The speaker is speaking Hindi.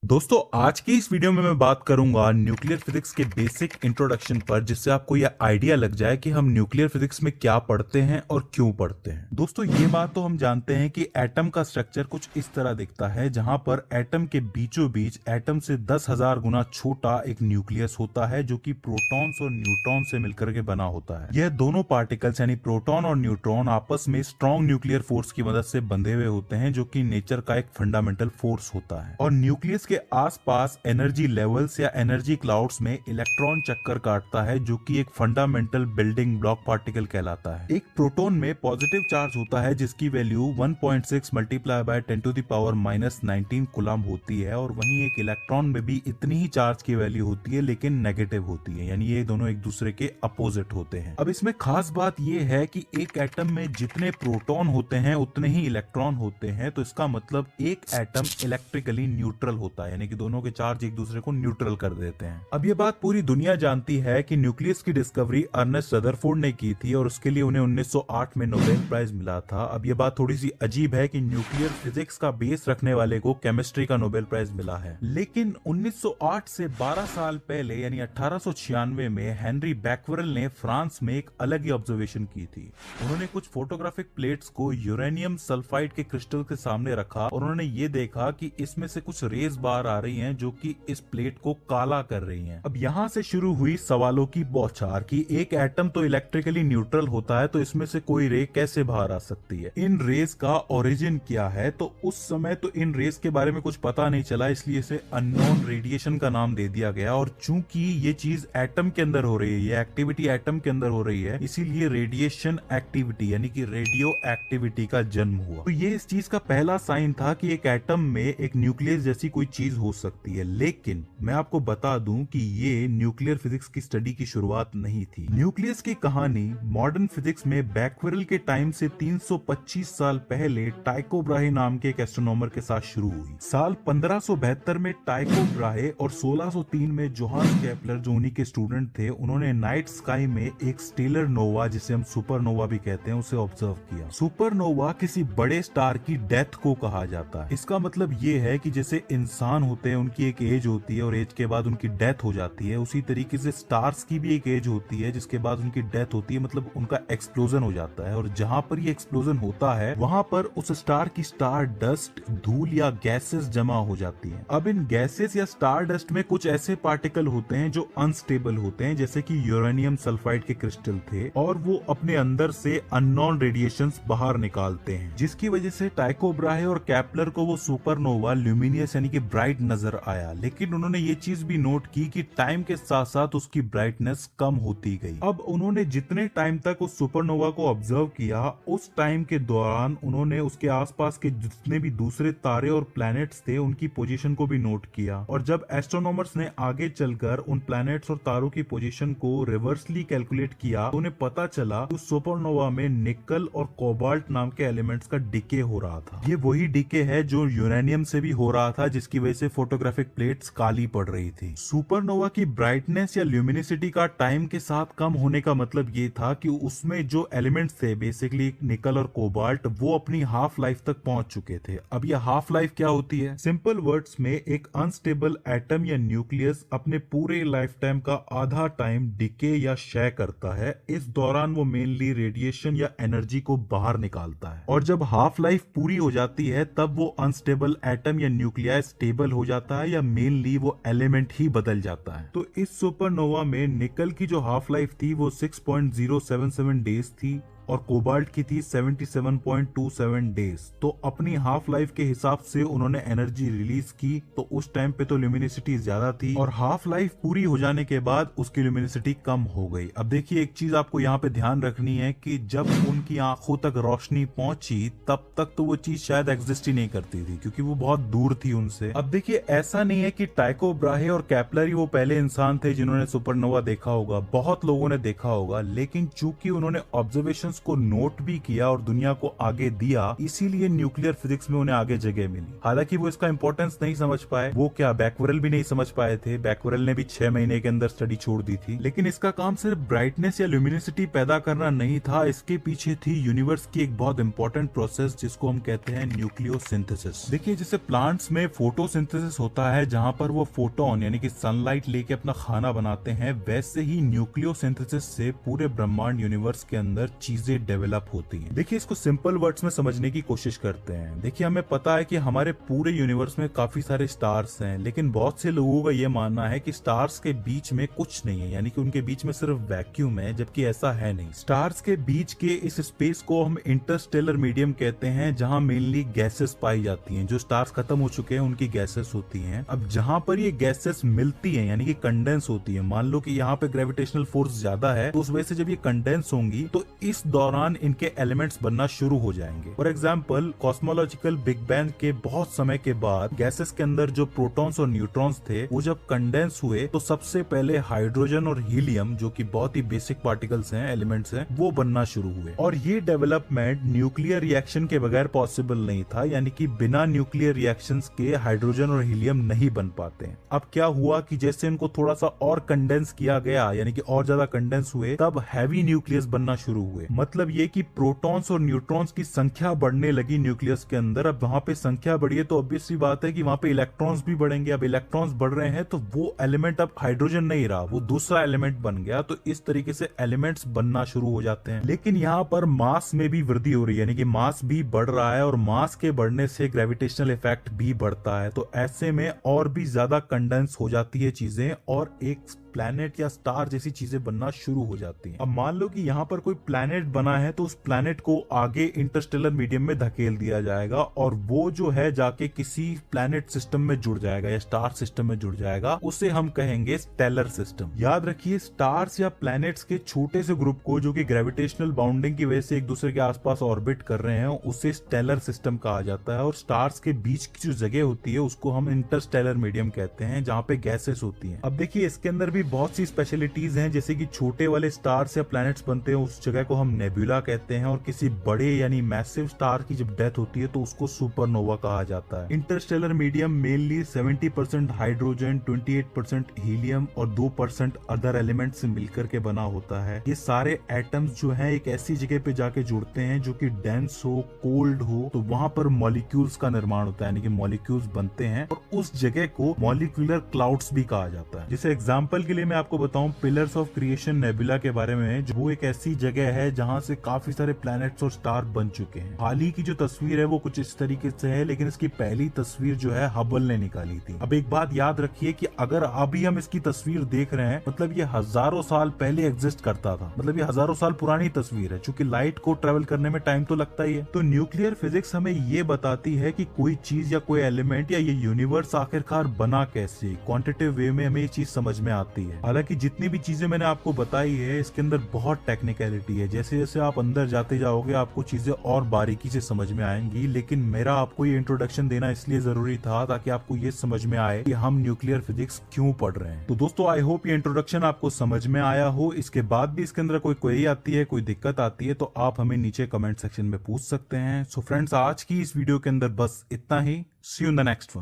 दोस्तों आज की इस वीडियो में मैं बात करूंगा न्यूक्लियर फिजिक्स के बेसिक इंट्रोडक्शन पर, जिससे आपको यह आइडिया लग जाए कि हम न्यूक्लियर फिजिक्स में क्या पढ़ते हैं और क्यों पढ़ते हैं। दोस्तों ये बात तो हम जानते हैं कि एटम का स्ट्रक्चर कुछ इस तरह दिखता है, जहां पर एटम के बीचों बीच एटम से 10,000 गुना छोटा एक न्यूक्लियस होता है, जो कि प्रोटॉन्स और न्यूट्रॉन से मिलकर के बना होता है। यह दोनों पार्टिकल्स यानी प्रोटॉन और न्यूट्रॉन आपस में स्ट्रॉन्ग न्यूक्लियर फोर्स की मदद से बंधे हुए होते हैं, जो कि नेचर का एक फंडामेंटल फोर्स होता है। और न्यूक्लियस के आसपास एनर्जी लेवल्स या एनर्जी क्लाउड्स में इलेक्ट्रॉन चक्कर काटता है, जो कि एक फंडामेंटल बिल्डिंग ब्लॉक पार्टिकल कहलाता है। एक प्रोटॉन में पॉजिटिव चार्ज होता है, जिसकी value 1.6 multiply by 10 to the power -19 coulomb होती है, और वहीं एक इलेक्ट्रॉन में भी इतनी ही चार्ज की वैल्यू होती है, लेकिन नेगेटिव होती है, यानी ये दोनों एक दूसरे के अपोजिट होते हैं। अब इसमें खास बात यह है कि एक एटम में जितने प्रोटॉन होते हैं उतने ही इलेक्ट्रॉन होते हैं, तो इसका मतलब एक एटम इलेक्ट्रिकली न्यूट्रल होता है, यानी कि दोनों के चार्ज एक दूसरे को न्यूट्रल कर देते हैं। अब ये बात पूरी दुनिया जानती है कि न्यूक्लियस की डिस्कवरी अर्नेस्ट रदरफोर्ड ने की थी, और उसके लिए उन्हें 1908 में नोबेल प्राइज मिला था। अब ये बात थोड़ी सी अजीब है कि न्यूक्लियर फिजिक्स का बेस रखने वाले को केमिस्ट्री का नोबेल प्राइज मिला है, लेकिन 1908 से 12 साल पहले यानी 1896 में हेनरी बैक्वेरेल ने फ्रांस में एक अलग ही ऑब्जर्वेशन की थी। उन्होंने कुछ फोटोग्राफिक प्लेट्स को यूरेनियम सल्फाइड के क्रिस्टल के सामने रखा, और उन्होंने ये देखा कि इसमें से कुछ रेज बाहर आ रही हैं, जो कि इस प्लेट को काला कर रही हैं। अब यहाँ से शुरू हुई सवालों की बौछार कि एक एटम तो इलेक्ट्रिकली न्यूट्रल होता है, तो इसमें से कोई रे कैसे बाहर आ सकती है, इन रेज का ओरिजिन क्या है। तो उस समय तो इन रेज के बारे में कुछ पता नहीं चला, इसलिए इसे अननोन रेडिएशन का नाम दे दिया गया। और चूंकि ये चीज एटम के अंदर हो रही है, ये एक्टिविटी एटम के अंदर हो रही है, इसीलिए रेडिएशन एक्टिविटी यानी कि रेडियो एक्टिविटी का जन्म हुआ। तो ये इस चीज का पहला साइन था कि एक एटम में एक न्यूक्लियस जैसी कोई चीज हो सकती है। लेकिन मैं आपको बता दूं कि ये न्यूक्लियर फिजिक्स की स्टडी की शुरुआत नहीं थी। न्यूक्लियस की कहानी मॉडर्न फिजिक्स में बैक्वेरेल के टाइम से 325 साल पहले टाइको ब्राहे नाम के एक एस्ट्रोनॉमर के साथ शुरू हुई। साल 1572 में टाइको ब्राहे और 1603 में जोहान्स केपलर, जो उन्हीं के स्टूडेंट थे, उन्होंने नाइट स्काई में एक स्टेलर नोवा, जिसे हम सुपरनोवा भी कहते हैं, उसे ऑब्जर्व किया। सुपरनोवा किसी बड़े स्टार की डेथ को कहा जाता है। इसका मतलब ये है कि जैसे इंसान होते हैं, उनकी एक एज होती है और एज के बाद उनकी डेथ हो जाती है, उसी तरीके से स्टार्स की भी एक एज होती है जिसके बाद उनकी डेथ होती है, मतलब उनका एक्सप्लोजन हो जाता है। और जहां पर ये एक्सप्लोजन होता है, वहां पर उस स्टार की स्टार डस्ट, धूल या गैसेस जमा हो जाती हैं। अब इन गैसेस या स्टार डस्ट में कुछ ऐसे पार्टिकल होते हैं जो अनस्टेबल होते हैं, जैसे कि यूरेनियम सल्फाइड के क्रिस्टल थे, और वो अपने अंदर से अननोन रेडिएशंस बाहर निकालते हैं, जिसकी वजह से टाइको ब्राहे और केपलर को वो सुपरनोवा ल्यूमिनियस यानी कि ब्राइट नजर आया। लेकिन उन्होंने ये चीज भी नोट की कि टाइम के साथ साथ उसकी ब्राइटनेस कम होती गई। अब उन्होंने जितने टाइम तक उस सुपरनोवा को ऑब्जर्व किया, उस टाइम के दौरान उन्होंने उसके आसपास के जितने भी दूसरे तारे और प्लैनेट्स थे, उनकी पोजीशन को भी नोट किया। और जब एस्ट्रोनॉमर्स ने आगे चलकर उन प्लैनेट्स और तारों की पोजीशन को रिवर्सली कैलकुलेट किया, तो उन्हें पता चला कि उस सुपरनोवा में निकल और कोबाल्ट नाम के एलिमेंट्स का डिके हो रहा था। ये वही डिके है जो यूरेनियम से भी हो रहा था, जिसकी वजह से फोटोग्राफिक प्लेट्स काली पड़ रही थी। सुपरनोवा की ब्राइटनेस या ल्यूमिनिसिटी का टाइम के साथ कम होने का मतलब ये था कि उसमें जो एलिमेंट्स थे, बेसिकली निकल और कोबाल्ट, वो अपनी हाफ लाइफ तक पहुंच चुके थे। अब ये हाफ लाइफ क्या होती है? सिंपल वर्ड्स में एक अनस्टेबल एटम या न्यूक्लियस अपने पूरे लाइफ टाइम का आधा टाइम डिके या क्षय करता है। इस दौरान वो मेनली रेडिएशन या एनर्जी को बाहर निकालता है, और जब हाफ लाइफ पूरी हो जाती है, तब वो अनस्टेबल एटम या न्यूक्लियस स्टेबल हो जाता है, या मेनली वो एलिमेंट ही बदल जाता है। तो इस सुपरनोवा में निकल की जो हाफ लाइफ थी वो 6.077 डेज थी, और कोबाल्ट की थी 77.27 डेज। तो अपनी हाफ लाइफ के हिसाब से उन्होंने एनर्जी रिलीज की, तो उस टाइम पे तो ल्यूमिनिसिटी ज्यादा थी, और हाफ लाइफ पूरी हो जाने के बाद उसकी ल्यूमिनिसिटी कम हो गई। अब देखिए, एक चीज आपको यहाँ पे ध्यान रखनी है कि जब उनकी आंखों तक रोशनी पहुंची, तब तक तो वो चीज शायद एग्जिस्ट ही नहीं करती थी, क्योंकि वो बहुत दूर थी उनसे। अब देखिए, ऐसा नहीं है कि टाइको ब्राहे और केपलर ही वो पहले इंसान थे जिन्होंने सुपरनोवा देखा होगा, बहुत लोगों ने देखा होगा, लेकिन चूंकि उन्होंने ऑब्जर्वेशन क्वेश्चंस को नोट भी किया और दुनिया को आगे दिया, इसीलिए न्यूक्लियर फिजिक्स में उन्हें आगे जगह मिली। हालांकि वो इसका इंपॉर्टेंस नहीं समझ पाए, वो क्या बैकवरल भी नहीं समझ पाए थे, बैकवरल ने भी 6 महीने के अंदर स्टडी छोड़ दी थी। लेकिन इसका काम सिर्फ ब्राइटनेस या ल्यूमिनिसिटी पैदा करना नहीं था, इसके पीछे थी यूनिवर्स की एक बहुत इंपॉर्टेंट प्रोसेस जिसको हम कहते हैं न्यूक्लियोसिंथेसिस। देखिए, जैसे प्लांट्स में फोटोसिंथेसिस होता है जहां पर वो फोटोन यानी कि सनलाइट लेके अपना खाना बनाते हैं, वैसे ही न्यूक्लियोसिंथेसिस से पूरे ब्रह्मांड यूनिवर्स के अंदर चीजें डेवलप होती हैं। देखिए, इसको सिंपल वर्ड्स में समझने की कोशिश करते हैं। देखिए, हमें पता है कि हमारे पूरे यूनिवर्स में काफी सारे स्टार्स हैं, लेकिन बहुत से लोगों का ये मानना है कि स्टार्स के बीच में कुछ नहीं है, यानी कि उनके बीच में सिर्फ वैक्यूम है, जबकि ऐसा है नहीं। स्टार्स के बीच के इस स्पेस को हम इंटरस्टेलर मीडियम कहते हैं, जहां मेनली गैसेस पाई जाती हैं। जो स्टार्स खत्म हो चुके हैं उनकी गैसेस होती हैं। अब जहां पर ये गैसेस मिलती हैं यानी कि कंडेंस होती है, मान लो कि यहाँ पे ग्रेविटेशनल फोर्स ज्यादा है, तो उस वजह से जब ये कंडेंस होंगी तो इस दौरान इनके एलिमेंट्स बनना शुरू हो जाएंगे। For example, cosmological big bang के बहुत समय के बाद गैसेस के अंदर जो प्रोटॉन्स और न्यूट्रॉन्स थे वो जब कंडेंस हुए तो सबसे पहले हाइड्रोजन और हीलियम, जो कि बहुत ही बेसिक पार्टिकल्स हैं, एलिमेंट्स हैं, वो बनना शुरू हुए। और ये डेवलपमेंट न्यूक्लियर रिएक्शन के बगैर पॉसिबल नहीं था, यानी कि बिना न्यूक्लियर रिएक्शंस के हाइड्रोजन और हीलियम नहीं बन पाते हैं। अब क्या हुआ कि जैसे इनको थोड़ा सा और कंडेंस किया गया, यानी कि और ज्यादा कंडेंस हुए, तब हैवी न्यूक्लियस बनना शुरू हुए। मतलब ये कि प्रोटॉन्स और न्यूट्रॉन्स की संख्या बढ़ने लगी न्यूक्लियस के अंदर। अब वहां पे संख्या बढ़ी है तो ऑब्वियस सी बात है कि वहां पे इलेक्ट्रॉन्स भी बढ़ेंगे। अब इलेक्ट्रॉन्स बढ़ रहे हैं तो वो एलिमेंट अब हाइड्रोजन नहीं रहा, वो दूसरा एलिमेंट बन गया। तो इस तरीके से एलिमेंट्स बनना शुरू हो जाते हैं। लेकिन यहाँ पर मास में भी वृद्धि हो रही है, यानी कि मास भी बढ़ रहा है और मास के बढ़ने से ग्रेविटेशनल इफेक्ट भी बढ़ता है। तो ऐसे में और भी ज्यादा कंडेंस हो जाती है चीजें और एक प्लैनेट या स्टार जैसी चीजें बनना शुरू हो जाती हैं। अब मान लो कि यहाँ पर कोई प्लैनेट बना है तो उस प्लैनेट को आगे इंटरस्टेलर मीडियम में धकेल दिया जाएगा और वो जो है जाके किसी प्लैनेट सिस्टम में जुड़ जाएगा या स्टार सिस्टम में जुड़ जाएगा। उसे हम कहेंगे स्टेलर सिस्टम। याद रखिए, स्टार्स या प्लैनेट्स के छोटे से ग्रुप को जो कि ग्रेविटेशनल बाउंडिंग की वजह से एक दूसरे के आसपास ऑर्बिट कर रहे हैं, उसे स्टेलर सिस्टम कहा जाता है। और स्टार्स के बीच की जो जगह होती है उसको हम इंटरस्टेलर मीडियम कहते हैं, जहाँ पे गैसेस होती हैं। अब देखिए, इसके अंदर भी बहुत सी स्पेशलिटीज हैं, जैसे कि छोटे वाले स्टार्स या प्लैनेट्स बनते हैं उस जगह को हम नेबुला कहते हैं, और किसी बड़े यानी मैसिव स्टार की जब डेथ होती है तो उसको सुपरनोवा कहा जाता है। Interstellar medium mainly 70% hydrogen, 28% helium और 2% अदर एलिमेंट से मिलकर के बना होता है। ये सारे एटम्स जो हैं एक ऐसी जगह पे जाके जुड़ते हैं जो कि डेंस हो, कोल्ड हो, तो वहां पर मॉलिक्यूल्स का निर्माण होता है, यानी कि मॉलिक्यूल्स बनते हैं और उस जगह को मॉलिक्यूलर क्लाउड्स भी कहा जाता है। जैसे एग्जांपल के लिए मैं आपको बताऊं पिलर्स ऑफ क्रिएशन नेबुला के बारे में, जो वो एक ऐसी जगह है जहां से काफी सारे प्लैनेट्स और स्टार बन चुके हैं। हाल ही की जो तस्वीर है वो कुछ इस तरीके से है, लेकिन इसकी पहली तस्वीर जो है हबल ने निकाली थी। अब एक बात याद रखिए कि अगर अभी हम इसकी तस्वीर देख रहे हैं, मतलब ये हजारों साल पहले एग्जिस्ट करता था, मतलब ये हजारों साल पुरानी तस्वीर है। चूंकि लाइट को ट्रेवल करने में टाइम तो लगता ही है। तो न्यूक्लियर फिजिक्स हमें ये बताती है कि कोई चीज या कोई एलिमेंट या ये यूनिवर्स आखिरकार बना कैसे। क्वांटिटेटिव वे में हमें ये चीज समझ में आती है। हालांकि जितनी भी चीजें मैंने आपको बताई है इसके अंदर बहुत टेक्निकलिटी है। जैसे जैसे आप अंदर जाते जाओगे आपको चीजें और बारीकी से समझ में आएंगी, लेकिन मेरा आपको ये इंट्रोडक्शन देना इसलिए जरूरी था ताकि आपको ये समझ में आए कि हम न्यूक्लियर फिजिक्स क्यों पढ़ रहे हैं। तो दोस्तों, आई होप ये इंट्रोडक्शन आपको समझ में आया हो। इसके बाद भी इसके अंदर कोई क्वेरी आती है, कोई दिक्कत आती है, तो आप हमें नीचे कमेंट सेक्शन में पूछ सकते हैं। सो फ्रेंड्स, आज की इस वीडियो के अंदर बस इतना ही। See you in the next one.